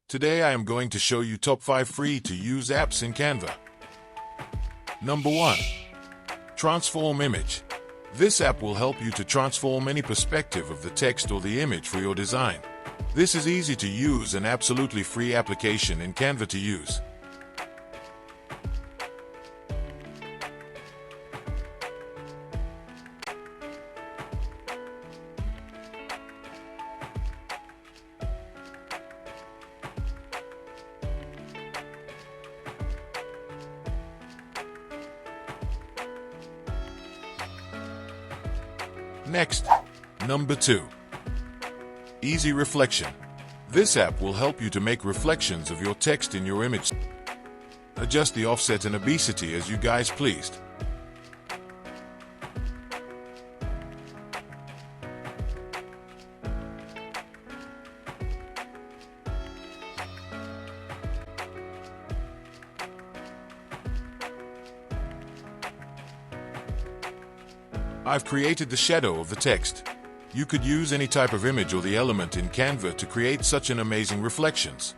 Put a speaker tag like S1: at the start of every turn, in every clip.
S1: Today I am going to show you top 5 free to use apps in Canva. Number 1. Transform Image. This app will help you to transform any perspective of the text or the image for your design. This is easy to use and absolutely free application in Canva to use. Next, number 2. Easy Reflection. This app will help you to make reflections of your text in your image. Adjust the offset and opacity as you guys pleased. I've created the shadow of the text. You could use any type of image or the element in Canva to create such an amazing reflections.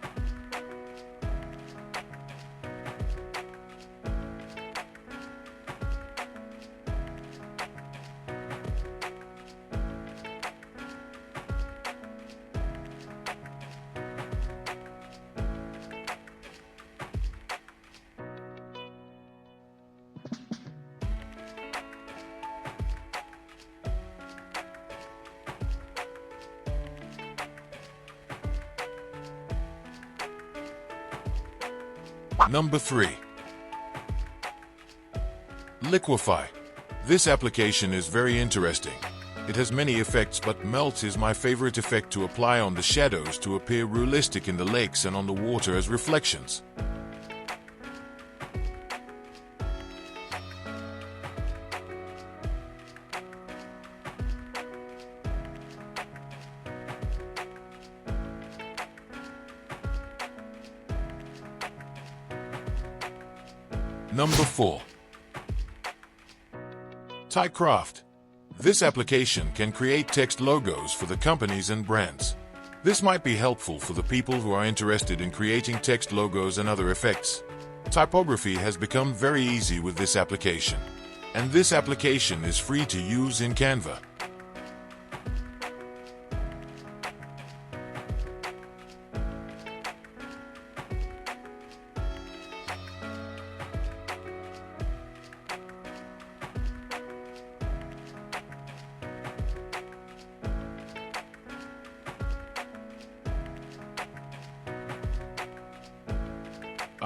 S1: Number 3. Liquify. This application is very interesting. It has many effects, but melt is my favorite effect to apply on the shadows to appear realistic in the lakes and on the water as reflections. Number 4. Typecraft. This application can create text logos for the companies and brands. This might be helpful for the people who are interested in creating text logos and other effects. Typography has become very easy with this application. And this application is free to use in Canva.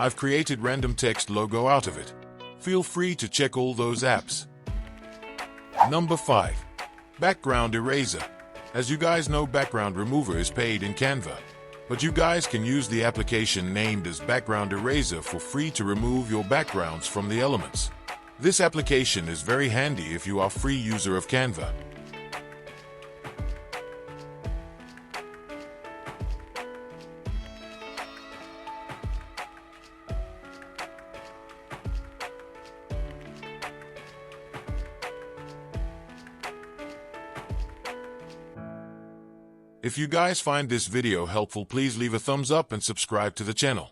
S1: I've created random text logo out of it. Feel free to check all those apps. Number 5. Background Eraser. As you guys know, background remover is paid in Canva. But you guys can use the application named as Background Eraser for free to remove your backgrounds from the elements. This application is very handy if you are a free user of Canva. If you guys find this video helpful, please leave a thumbs up and subscribe to the channel.